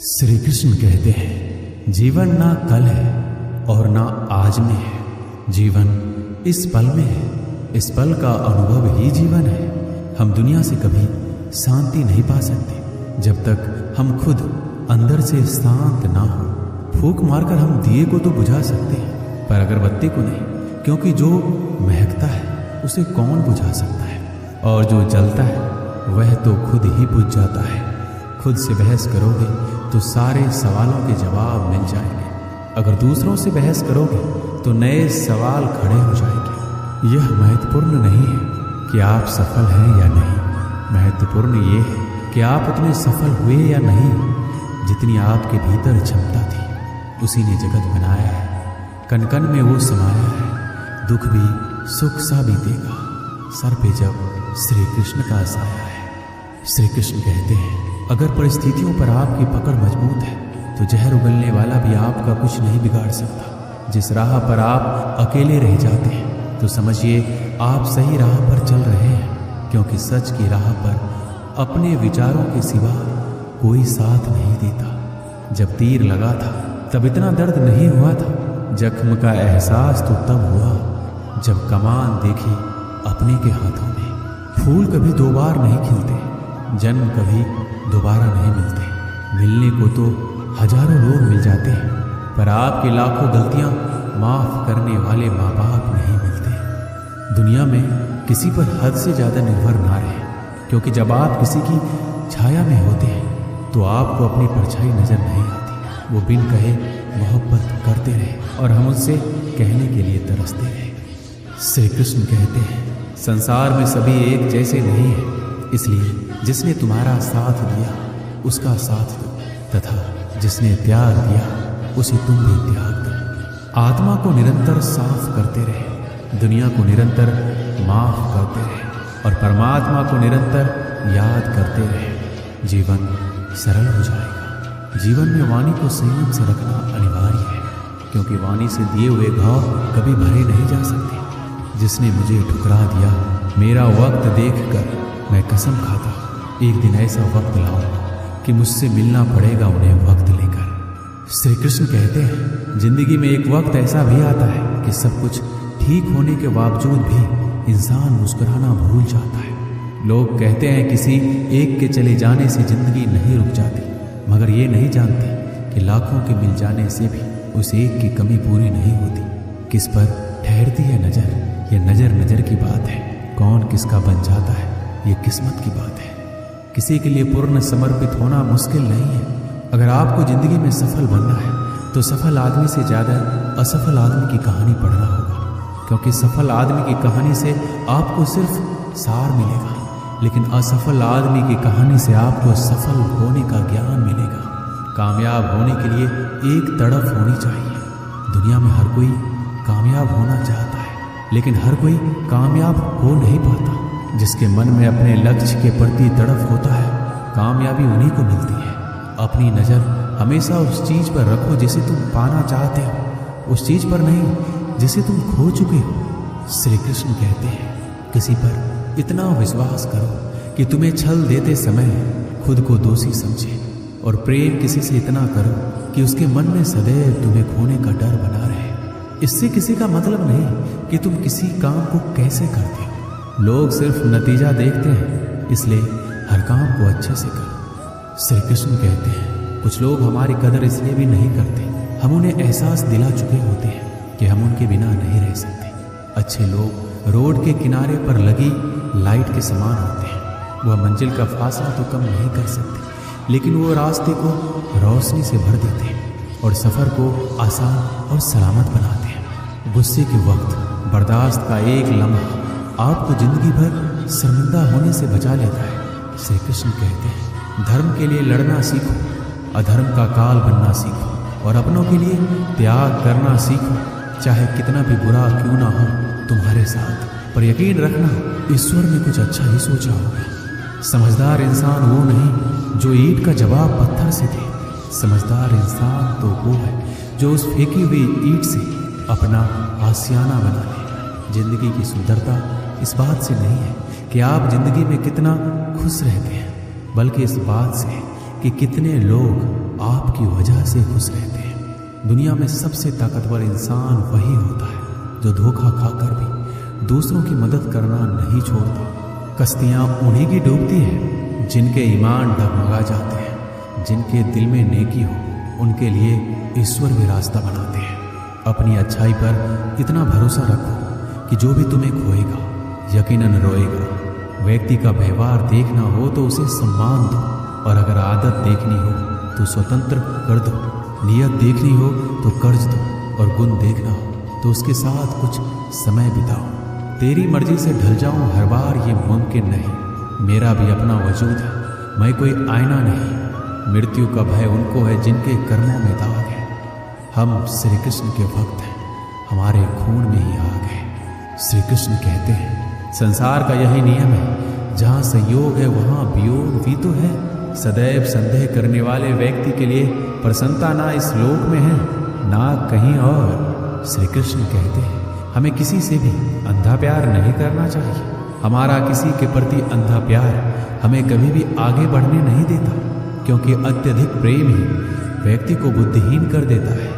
श्री कृष्ण कहते हैं, जीवन ना कल है और ना आज में है, जीवन इस पल में है। इस पल का अनुभव ही जीवन है। हम दुनिया से कभी शांति नहीं पा सकते जब तक हम खुद अंदर से शांत ना हो। फूंक मारकर हम दिए को तो बुझा सकते हैं, पर अगरबत्ती को नहीं, क्योंकि जो महकता है उसे कौन बुझा सकता है, और जो जलता है वह तो खुद ही बुझ जाता है। खुद से बहस करोगे तो सारे सवालों के जवाब मिल जाएंगे। अगर दूसरों से बहस करोगे तो नए सवाल खड़े हो जाएंगे। यह महत्वपूर्ण नहीं है कि आप सफल हैं या नहीं, महत्वपूर्ण ये है कि आप उतने सफल हुए या नहीं जितनी आपके भीतर क्षमता थी। उसी ने जगत बनाया है, कण कण में वो समाया है। दुख भी सुख सा बीतेगा सर पे जब श्री कृष्ण का साया है। श्री कृष्ण कहते हैं, अगर परिस्थितियों पर आपकी पकड़ मजबूत है तो जहर उगलने वाला भी आपका कुछ नहीं बिगाड़ सकता। जिस राह पर आप अकेले रह जाते हैं तो समझिए आप सही राह पर चल रहे हैं, क्योंकि सच की राह पर अपने विचारों के सिवा कोई साथ नहीं देता। जब तीर लगा था तब इतना दर्द नहीं हुआ था, जख्म का एहसास तो तब हुआ जब कमान देखी अपने के हाथों में। फूल कभी दो बार नहीं खिलते, जन्म कभी दोबारा नहीं मिलते। मिलने को तो हजारों लोग मिल जाते हैं, पर आपकी लाखों गलतियां माफ करने वाले माँ बाप नहीं मिलते। दुनिया में किसी पर हद से ज्यादा निर्भर ना रहे, क्योंकि जब आप किसी की छाया में होते हैं तो आपको अपनी परछाई नजर नहीं आती। वो बिन कहे मोहब्बत करते रहे और हम उससे कहने के लिए तरसते रहे। श्री कृष्ण कहते हैं, संसार में सभी एक जैसे नहीं है, इसलिए जिसने तुम्हारा साथ दिया उसका साथ दो, तथा जिसने त्याग दिया उसे तुम भी त्याग दो। आत्मा को निरंतर साफ करते रहे, दुनिया को निरंतर माफ करते रहे और परमात्मा को निरंतर याद करते रहे। जीवन सरल हो जाएगा। जीवन में वाणी को संयम से रखना अनिवार्य है, क्योंकि वाणी से दिए हुए घाव कभी भरे नहीं जा सकते। जिसने मुझे ठुकरा दिया, मेरा वक्त देखकर मैं कसम खाता एक दिन ऐसा वक्त लाऊंगा कि मुझसे मिलना पड़ेगा उन्हें वक्त लेकर। श्री कृष्ण कहते हैं, जिंदगी में एक वक्त ऐसा भी आता है कि सब कुछ ठीक होने के बावजूद भी इंसान मुस्कुराना भूल जाता है। लोग कहते हैं किसी एक के चले जाने से जिंदगी नहीं रुक जाती, मगर ये नहीं जानते कि लाखों के मिल जाने से भी उस एक की कमी पूरी नहीं होती। किस पर ठहरती है नजर, ये नजर नजर की बात है। कौन किसका बन जाता है ये किस्मत की बात है। किसी के लिए पूर्ण समर्पित होना मुश्किल नहीं है। अगर आपको जिंदगी में सफल बनना है तो सफल आदमी से ज्यादा असफल आदमी की कहानी पढ़ना होगा, क्योंकि सफल आदमी की कहानी से आपको सिर्फ सार मिलेगा, लेकिन असफल आदमी की कहानी से आपको सफल होने का ज्ञान मिलेगा। कामयाब होने के लिए एक तड़प होनी चाहिए। दुनिया में हर कोई कामयाब होना चाहता है, लेकिन हर कोई कामयाब हो नहीं पाता। जिसके मन में अपने लक्ष्य के प्रति तड़प होता है, कामयाबी उन्हीं को मिलती है। अपनी नज़र हमेशा उस चीज़ पर रखो जिसे तुम पाना चाहते हो, उस चीज़ पर नहीं जिसे तुम खो चुके हो। श्री कृष्ण कहते हैं, किसी पर इतना विश्वास करो कि तुम्हें छल देते समय खुद को दोषी समझे, और प्रेम किसी से इतना करो कि उसके मन में सदैव तुम्हें खोने का डर बना रहे। इससे किसी का मतलब नहीं कि तुम किसी काम को कैसे करते हो। लोग सिर्फ नतीजा देखते हैं, इसलिए हर काम को अच्छे से करो। श्री कृष्ण कहते हैं, कुछ लोग हमारी कदर इसलिए भी नहीं करते, हम उन्हें एहसास दिला चुके होते हैं कि हम उनके बिना नहीं रह सकते। अच्छे लोग रोड के किनारे पर लगी लाइट के समान होते हैं। वह मंजिल का फासला तो कम नहीं कर सकते, लेकिन वो रास्ते को रोशनी से भर देते हैं और सफ़र को आसान और सलामत बनाते हैं। गुस्से के वक्त बर्दाश्त का एक लम्हा आपको जिंदगी भर शर्मिंदा होने से बचा लेता है। श्री कृष्ण कहते हैं, धर्म के लिए लड़ना सीखो, अधर्म का काल बनना सीखो, और अपनों के लिए त्याग करना सीखो। चाहे कितना भी बुरा क्यों ना हो तुम्हारे साथ, पर यकीन रखना ईश्वर ने कुछ अच्छा ही सोचा होगा। समझदार इंसान वो नहीं जो ईंट का जवाब पत्थर से दे, समझदार इंसान तो वो है जो उस फेंकी हुई ईंट से अपना आशियाना बना ले। जिंदगी की सुंदरता इस बात से नहीं है कि आप जिंदगी में कितना खुश रहते हैं, बल्कि इस बात से कि कितने लोग आपकी वजह से खुश रहते हैं। दुनिया में सबसे ताकतवर इंसान वही होता है जो धोखा खाकर भी दूसरों की मदद करना नहीं छोड़ता। कश्तियाँ उन्हीं की डूबती हैं जिनके ईमान डगमगा जाते हैं। जिनके दिल में नेकी हो उनके लिए ईश्वर भी रास्ता बनाते हैं। अपनी अच्छाई पर इतना भरोसा रखो कि जो भी तुम्हें खोएगा यकीनन रोएगा। व्यक्ति का व्यवहार देखना हो तो उसे सम्मान दो, और अगर आदत देखनी हो तो स्वतंत्र कर दो। नियत देखनी हो तो कर्ज दो, और गुण देखना हो तो उसके साथ कुछ समय बिताओ। तेरी मर्जी से ढल जाऊं हर बार ये मुमकिन नहीं। मेरा भी अपना वजूद है, मैं कोई आईना नहीं। मृत्यु का भय उनको है जिनके कर्मों में दाग है। हम श्री कृष्ण के भक्त हैं, हमारे खून में ही आग है। श्री कृष्ण कहते हैं संसार का यही नियम है, जहाँ संयोग है वहाँ वियोग भी तो है। सदैव संदेह करने वाले व्यक्ति के लिए प्रसन्नता ना इस लोक में है ना कहीं और। श्री कृष्ण कहते हैं हमें किसी से भी अंधा प्यार नहीं करना चाहिए। हमारा किसी के प्रति अंधा प्यार हमें कभी भी आगे बढ़ने नहीं देता, क्योंकि अत्यधिक प्रेम ही व्यक्ति को बुद्धिहीन कर देता है।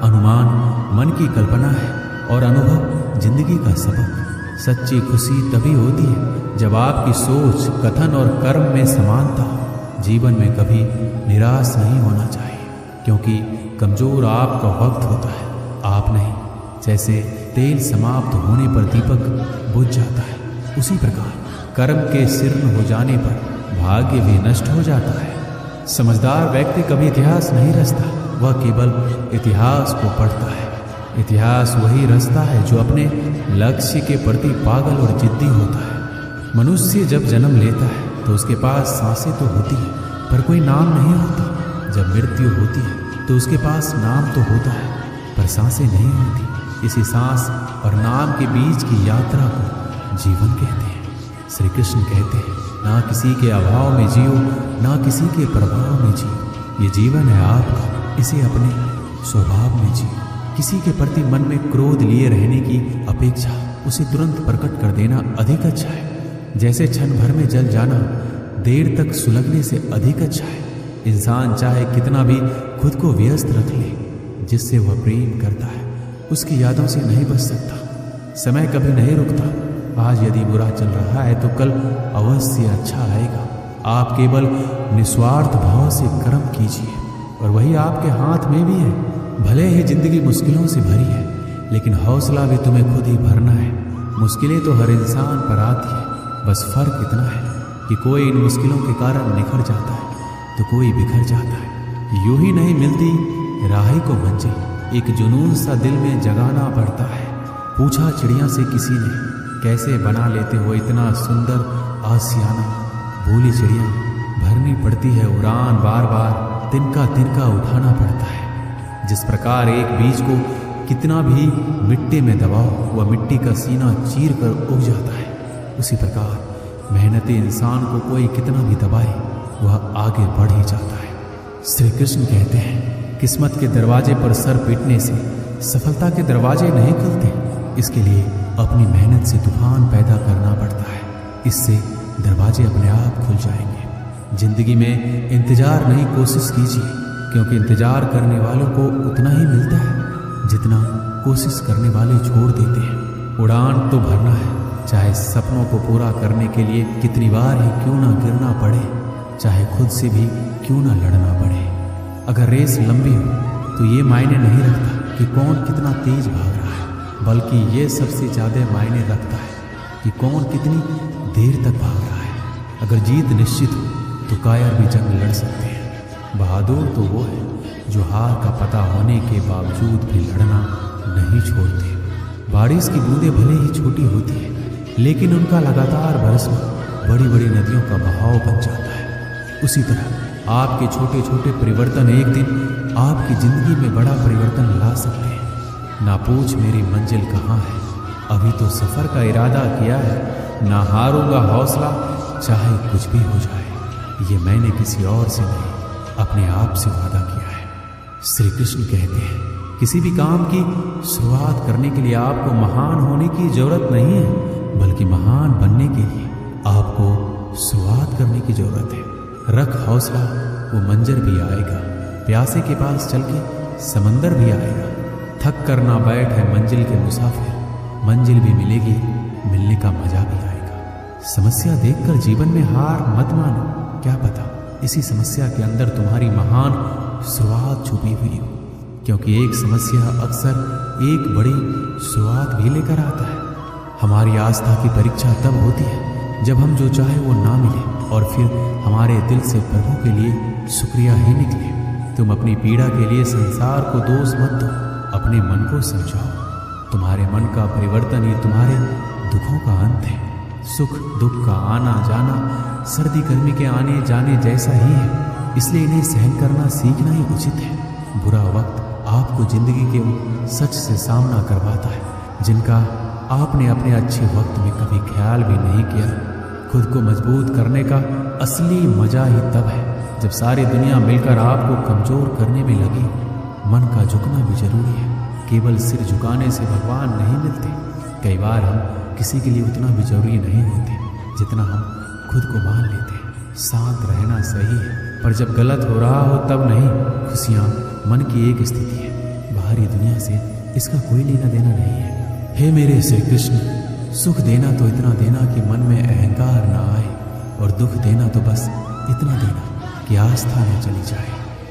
अनुमान मन की कल्पना है और अनुभव जिंदगी का सबक। सच्ची खुशी तभी होती है जब आपकी सोच, कथन और कर्म में समानता हो। जीवन में कभी निराश नहीं होना चाहिए, क्योंकि कमजोर आपका वक्त होता है, आप नहीं। जैसे तेल समाप्त होने पर दीपक बुझ जाता है, उसी प्रकार कर्म के शीर्ण हो जाने पर भाग्य भी नष्ट हो जाता है। समझदार व्यक्ति कभी इतिहास नहीं रचता, वह केवल इतिहास को पढ़ता है। इतिहास वही रचता है जो अपने लक्ष्य के प्रति पागल और जिद्दी होता है। मनुष्य जब जन्म लेता है तो उसके पास सांसें तो होती है, पर कोई नाम नहीं होता। जब मृत्यु होती है तो उसके पास नाम तो होता है, पर सांसें नहीं होती। इसी सांस और नाम के बीच की यात्रा को जीवन कहते हैं। श्री कृष्ण कहते हैं ना किसी के अभाव में जियो, ना किसी के प्रभाव में जियो। ये जीवन है आपका, इसे अपने स्वभाव में जियो। किसी के प्रति मन में क्रोध लिए रहने की अपेक्षा उसे तुरंत प्रकट कर देना अधिक अच्छा है। जैसे क्षण भर में जल जाना देर तक सुलगने से अधिक अच्छा है। इंसान चाहे कितना भी खुद को व्यस्त रख ले, जिससे वह प्रेम करता है उसकी यादों से नहीं बच सकता। समय कभी नहीं रुकता। आज यदि बुरा चल रहा है तो कल अवश्य अच्छा आएगा। आप केवल निस्वार्थ भाव से कर्म कीजिए, और वही आपके हाथ में भी है। भले ही जिंदगी मुश्किलों से भरी है, लेकिन हौसला भी तुम्हें खुद ही भरना है। मुश्किलें तो हर इंसान पर आती है, बस फर्क इतना है कि कोई इन मुश्किलों के कारण निखर जाता है तो कोई बिखर जाता है। यूं ही नहीं मिलती राही को मंजिल, एक जुनून सा दिल में जगाना पड़ता है। पूछा चिड़िया से किसी ने, कैसे बना लेते हो इतना सुंदर आशियाना। बोली चिड़िया, भरनी पड़ती है उड़ान, बार बार तिनका तिनका उठाना पड़ता है। जिस प्रकार एक बीज को कितना भी मिट्टी में दबाओ वह मिट्टी का सीना चीर कर उग जाता है, उसी प्रकार मेहनती इंसान को कोई कितना भी दबाए वह आगे बढ़ ही जाता है। श्री कृष्ण कहते हैं किस्मत के दरवाजे पर सर पीटने से सफलता के दरवाजे नहीं खुलते। इसके लिए अपनी मेहनत से तूफान पैदा करना पड़ता है, इससे दरवाजे अपने आप खुल जाएंगे। जिंदगी में इंतजार नहीं, कोशिश कीजिए, क्योंकि इंतजार करने वालों को उतना ही मिलता है जितना कोशिश करने वाले छोड़ देते हैं। उड़ान तो भरना है, चाहे सपनों को पूरा करने के लिए कितनी बार ही क्यों ना गिरना पड़े, चाहे खुद से भी क्यों ना लड़ना पड़े। अगर रेस लंबी हो तो ये मायने नहीं रखता कि कौन कितना तेज भाग रहा है, बल्कि ये सबसे ज़्यादा मायने रखता है कि कौन कितनी देर तक भाग रहा है। अगर जीत निश्चित हो तो कायर भी जंग लड़ सकते हैं। बहादुर तो वो है जो हार का पता होने के बावजूद भी लड़ना नहीं छोड़ते। बारिश की बूंदें भले ही छोटी होती है, लेकिन उनका लगातार बरसना बड़ी बड़ी नदियों का बहाव बन जाता है। उसी तरह आपके छोटे छोटे परिवर्तन एक दिन आपकी जिंदगी में बड़ा परिवर्तन ला सकते हैं। ना पूछ मेरी मंजिल कहाँ है, अभी तो सफ़र का इरादा किया है। ना हारूंगा हौसला, चाहे कुछ भी हो जाए। ये मैंने किसी और से नहीं, अपने आप से वादा किया है। श्री कृष्ण कहते हैं किसी भी काम की शुरुआत करने के लिए आपको महान होने की जरूरत नहीं है, बल्कि महान बनने के लिए आपको शुरुआत करने की जरूरत है। रख हौसला, वो मंजर भी आएगा। प्यासे के पास चल के समंदर भी आएगा। थक कर ना बैठ है मंजिल के मुसाफिर, मंजिल भी मिलेगी, मिलने का मजा भी आएगा। समस्या देखकर जीवन में हार मत मानो, क्या पता इसी समस्या के अंदर तुम्हारी महान शुरुआत छुपी हुई हो, क्योंकि एक समस्या अक्सर एक बड़ी शुरुआत भी लेकर आता है। हमारी आस्था की परीक्षा तब होती है जब हम जो चाहे वो ना मिले और फिर हमारे दिल से प्रभु के लिए शुक्रिया ही निकले। तुम अपनी पीड़ा के लिए संसार को दोष मत दो, अपने मन को समझाओ। तुम्हारे मन का परिवर्तन ही तुम्हारे दुखों का अंत है। सुख दुख का आना जाना सर्दी गर्मी के आने जाने जैसा ही है, इसलिए इन्हें सहन करना सीखना ही उचित है। बुरा वक्त आपको जिंदगी के सच से सामना करवाता है, जिनका आपने अपने अच्छे वक्त में कभी ख्याल भी नहीं किया। खुद को मजबूत करने का असली मजा ही तब है जब सारी दुनिया मिलकर आपको कमजोर करने में लगी। मन का झुकना भी जरूरी है, केवल सिर झुकाने से भगवान नहीं मिलते। कई बार हम किसी के लिए उतना भी जरूरी नहीं होते जितना हम खुद को मान लेते हैं। शांत रहना सही है, पर जब गलत हो रहा हो तब नहीं। खुशियाँ मन की एक स्थिति है, बाहरी दुनिया से इसका कोई लेना देना नहीं है। हे मेरे श्री कृष्ण, सुख देना तो इतना देना कि मन में अहंकार ना आए, और दुख देना तो बस इतना देना कि आस्था न चली जाए।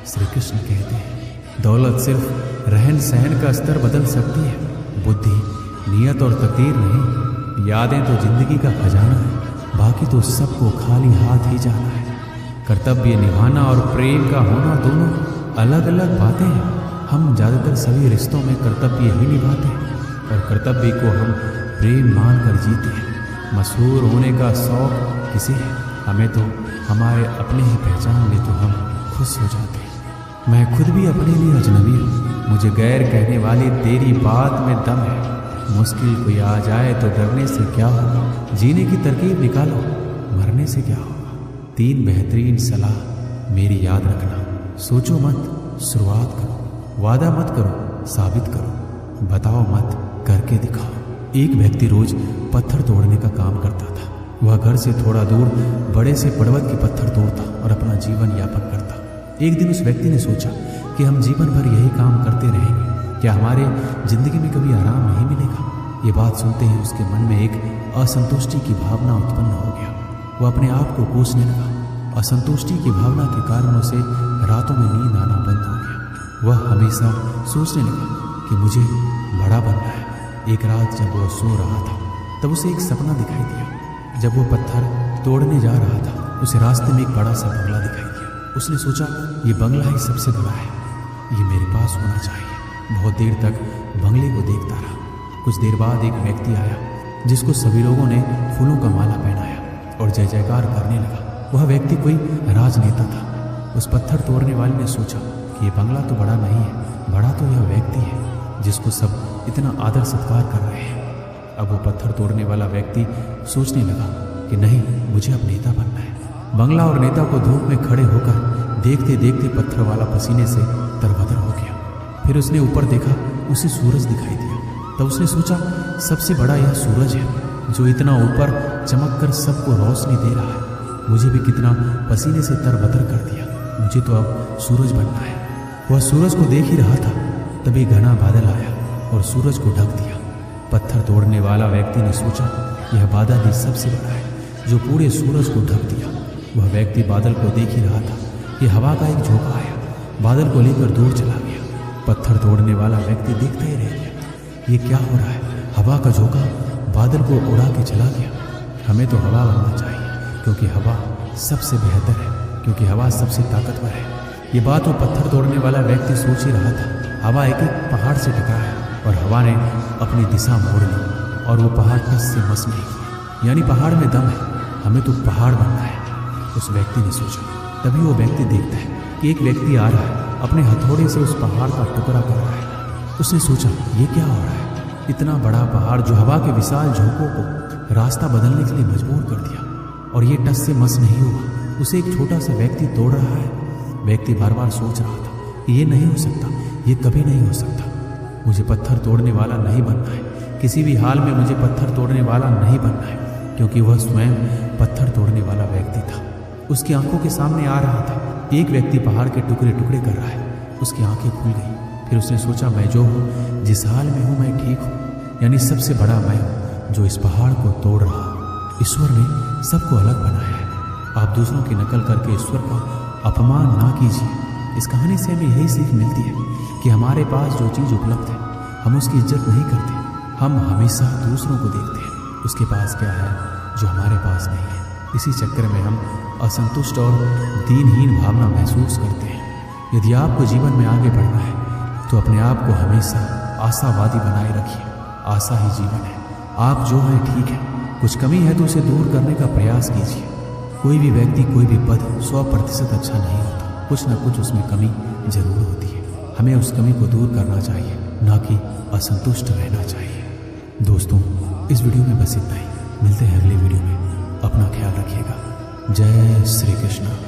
श्री कृष्ण कहते हैं, दौलत सिर्फ रहन सहन का स्तर बदल सकती है, बुद्धि नियत और तकदीर नहीं। यादें तो जिंदगी का खजाना है, बाकी तो सबको खाली हाथ ही जाना है। कर्तव्य निभाना और प्रेम का होना दोनों अलग अलग बातें हैं। हम ज़्यादातर सभी रिश्तों में कर्तव्य ही निभाते हैं, और कर्तव्य को हम प्रेम मान कर जीते हैं। मशहूर होने का शौक किसे है? हमें तो हमारे अपने ही पहचान ले तो हम खुश हो जाते हैं। मैं खुद भी अपने लिए अजनबी हूँ, मुझे गैर कहने वाली तेरी बात में दम है। मुश्किल कोई आ जाए तो डरने से क्या होगा, जीने की तरकीब निकालो, मरने से क्या होगा। 3 बेहतरीन सलाह मेरी याद रखना। सोचो मत, शुरुआत करो। वादा मत करो, साबित करो। बताओ मत, करके दिखाओ। एक व्यक्ति रोज पत्थर तोड़ने का काम करता था। वह घर से थोड़ा दूर बड़े से पर्वत के पत्थर तोड़ता और अपना जीवन यापन करता। एक दिन उस व्यक्ति ने सोचा कि हम जीवन भर यही काम करते रहेंगे, क्या हमारे जिंदगी में कभी आराम नहीं मिलेगा। ये बात सुनते ही उसके मन में एक असंतुष्टि की भावना उत्पन्न हो गया। वह अपने आप को कोसने लगा। असंतुष्टि की भावना के कारण उसे रातों में नींद आना बंद हो गया। वह हमेशा सोचने लगा कि मुझे बड़ा बनना है। एक रात जब वह सो रहा था तब उसे एक सपना दिखाई दिया। जब वह पत्थर तोड़ने जा रहा था उसे रास्ते में एक बड़ा सा बंगला दिखाई दिया। उसने सोचा, ये बंगला ही सबसे बड़ा है, ये मेरे पास होना चाहिए। बहुत देर तक बंगले को देखता रहा। कुछ देर बाद एक व्यक्ति आया जिसको सभी लोगों ने फूलों का माला पहनाया और जय जयकार करने लगा। वह व्यक्ति कोई राजनेता था। उस पत्थर तोड़ने वाले ने सोचा कि ये बंगला तो बड़ा नहीं है, बड़ा तो यह व्यक्ति है जिसको सब इतना आदर सत्कार कर रहे हैं। अब वो पत्थर तोड़ने वाला व्यक्ति सोचने लगा कि नहीं, मुझे अब नेता बनना है। बंगला और नेता को धूप में खड़े होकर देखते देखते पत्थर वाला पसीने से तरबतर हो गया। फिर उसने ऊपर देखा, उसे सूरज दिखाई दिया। तब उसने सोचा, सबसे बड़ा यह सूरज है जो इतना ऊपर चमक कर सबको रोशनी दे रहा है। मुझे भी कितना पसीने से तरबतर कर दिया, मुझे तो अब सूरज बनना है। वह सूरज को देख ही रहा था, तभी घना बादल आया और सूरज को ढक दिया। पत्थर तोड़ने वाला व्यक्ति ने सोचा, यह बादल ही सबसे बड़ा है जो पूरे सूरज को ढक दिया। वह व्यक्ति बादल को देख ही रहा था कि हवा का एक झोंका आया, बादल को लेकर दूर चला गया। पत्थर तोड़ने वाला व्यक्ति देखता ही रह गया, ये क्या हो रहा है। हवा का झोंका बादल को उड़ा के चला गया। हमें तो हवा बनना चाहिए, क्योंकि हवा सबसे बेहतर है, क्योंकि हवा सबसे ताकतवर है। ये बात वो पत्थर तोड़ने वाला व्यक्ति सोच ही रहा था। हवा एक एक पहाड़ से टकराया और हवा ने अपनी दिशा मोड़ ली और वो पहाड़ टस से मस नहीं किया। यानी पहाड़ में दम है, हमें तो पहाड़ बनना है, उस व्यक्ति ने सोचा। तभी वो व्यक्ति देखता है कि एक व्यक्ति आ रहा है, अपने हथौड़े से उस पहाड़ का टुकड़ा कर रहा है। उसने सोचा, ये क्या हो रहा है। इतना बड़ा पहाड़ जो हवा के विशाल झोंकों को रास्ता बदलने के लिए मजबूर कर दिया, और ये टस से मस नहीं हुआ, उसे एक छोटा सा व्यक्ति तोड़ रहा है। व्यक्ति बार बार सोच रहा था, ये नहीं हो सकता, ये कभी नहीं हो सकता। मुझे पत्थर तोड़ने वाला नहीं बनना है, किसी भी हाल में मुझे पत्थर तोड़ने वाला नहीं बनना है, क्योंकि वह स्वयं पत्थर तोड़ने वाला व्यक्ति था। उसकी आंखों के सामने आ रहा था एक व्यक्ति पहाड़ के टुकड़े टुकड़े कर रहा है। उसकी आंखें खुल गई। फिर उसने सोचा, मैं जो हूँ, जिस हाल में हूँ, मैं ठीक हूँ, यानी सबसे बड़ा मैं हूँ जो इस पहाड़ को तोड़ रहा हूँ। ईश्वर ने सबको अलग बनाया है। आप दूसरों की नकल करके ईश्वर का अपमान ना कीजिए। इस कहानी से हमें यही सीख मिलती है कि हमारे पास जो चीज़ उपलब्ध है हम उसकी इज्जत नहीं करते। हम हमेशा दूसरों को देखते हैं उसके पास क्या है जो हमारे पास नहीं है। इसी चक्कर में हम असंतुष्ट और दीनहीन भावना महसूस करते हैं। यदि आपको जीवन में आगे बढ़ना है तो अपने आप को हमेशा आशावादी बनाए रखिए। आशा ही जीवन है। आप जो हैं ठीक है, कुछ कमी है तो उसे दूर करने का प्रयास कीजिए। कोई भी व्यक्ति, कोई भी पद 100% अच्छा नहीं होता। कुछ ना कुछ उसमें कमी जरूर होती है। हमें उस कमी को दूर करना चाहिए, ना कि असंतुष्ट रहना चाहिए। दोस्तों, इस वीडियो में बस इतना ही। मिलते हैं अगले वीडियो में। अपना ख्याल रखिएगा। जय श्री कृष्ण।